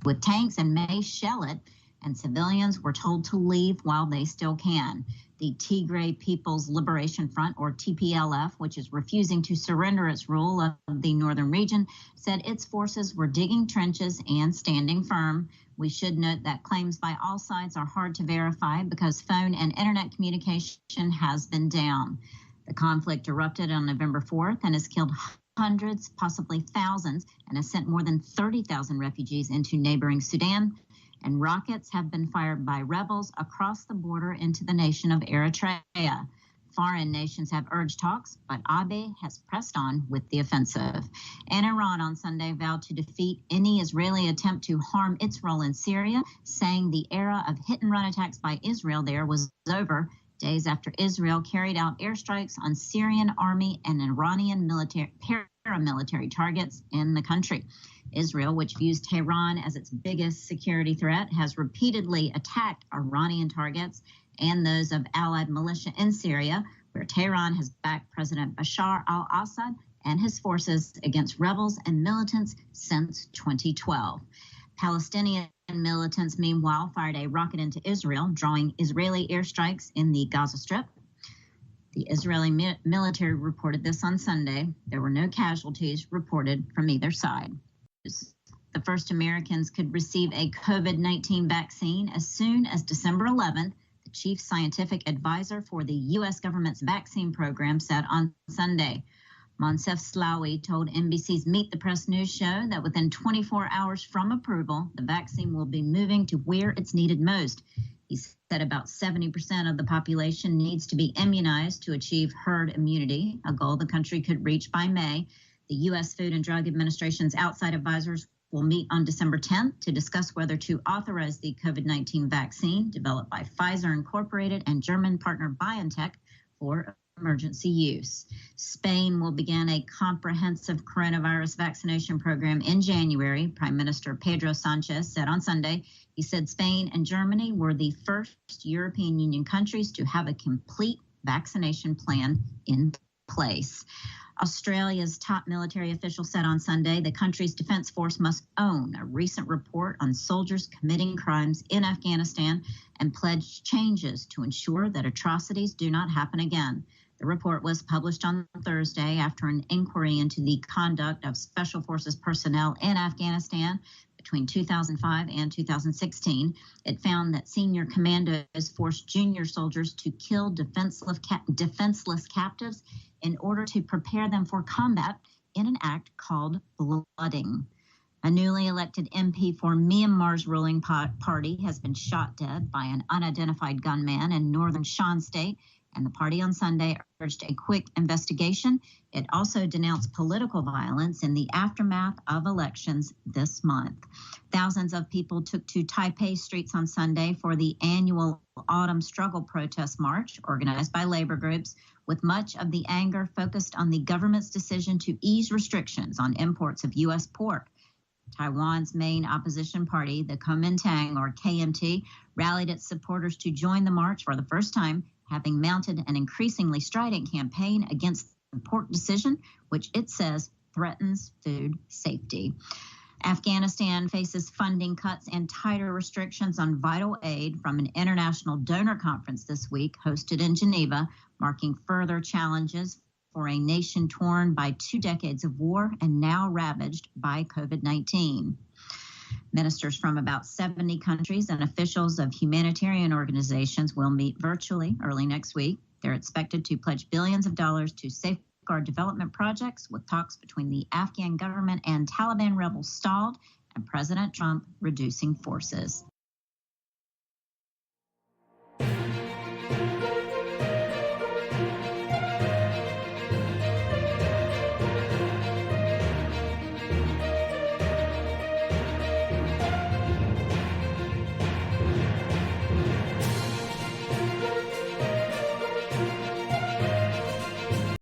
with tanks and may shell it, and civilians were told to leave while they still can. The Tigray People's Liberation Front, or TPLF, which is refusing to surrender its rule of the northern region, said its forces were digging trenches and standing firm. We should note that claims by all sides are hard to verify because phone and internet communication has been down. The conflict erupted on November 4th and has killed hundreds, possibly thousands, and has sent more than 30,000 refugees into neighboring Sudan. And rockets have been fired by rebels across the border into the nation of Eritrea. Foreign nations have urged talks, but Abiy has pressed on with the offensive. And Iran on Sunday vowed to defeat any Israeli attempt to harm its role in Syria, saying the era of hit-and-run attacks by Israel there was over, days after Israel carried out airstrikes on Syrian army and Iranian paramilitary targets in the country. Israel, which views Tehran as its biggest security threat, has repeatedly attacked Iranian targets and those of allied militia in Syria, where Tehran has backed President Bashar al-Assad and his forces against rebels and militants since 2012. Palestinian militants, meanwhile, fired a rocket into Israel, drawing Israeli airstrikes in the Gaza Strip. The Israeli military reported this on Sunday. There were no casualties reported from either side. The first Americans could receive a COVID-19 vaccine as soon as December 11th, the chief scientific advisor for the U.S. government's vaccine program said on Sunday. Moncef Slaoui told NBC's Meet the Press News show that within 24 hours from approval, the vaccine will be moving to where it's needed most. He said about 70% of the population needs to be immunized to achieve herd immunity, a goal the country could reach by May. The U.S. Food and Drug Administration's outside advisors will meet on December 10th to discuss whether to authorize the COVID-19 vaccine developed by Pfizer Incorporated and German partner BioNTech for emergency use. Spain will begin a comprehensive coronavirus vaccination program in January, Prime Minister Pedro Sanchez said on Sunday. He said Spain and Germany were the first European Union countries to have a complete vaccination plan in place. Australia's top military official said on Sunday the country's defense force must own a recent report on soldiers committing crimes in Afghanistan and pledged changes to ensure that atrocities do not happen again. The report was published on Thursday after an inquiry into the conduct of Special Forces personnel in Afghanistan between 2005 and 2016. It found that senior commandos forced junior soldiers to kill defenseless captives in order to prepare them for combat in an act called blooding. A newly elected MP for Myanmar's ruling party has been shot dead by an unidentified gunman in northern Shan State, and the party on Sunday urged a quick investigation. It also denounced political violence in the aftermath of elections this month. Thousands of people took to Taipei streets on Sunday for the annual Autumn Struggle protest march organized by labor groups, with much of the anger focused on the government's decision to ease restrictions on imports of U.S. pork. Taiwan's main opposition party, the Kuomintang, or KMT, rallied its supporters to join the march for the first time, having mounted an increasingly strident campaign against the pork decision, which it says threatens food safety. Afghanistan faces funding cuts and tighter restrictions on vital aid from an international donor conference this week hosted in Geneva, marking further challenges for a nation torn by 2 decades of war and now ravaged by COVID-19. Ministers from about 70 countries and officials of humanitarian organizations will meet virtually early next week. They're expected to pledge billions of dollars to safeguard development projects, with talks between the Afghan government and Taliban rebels stalled and President Trump reducing forces.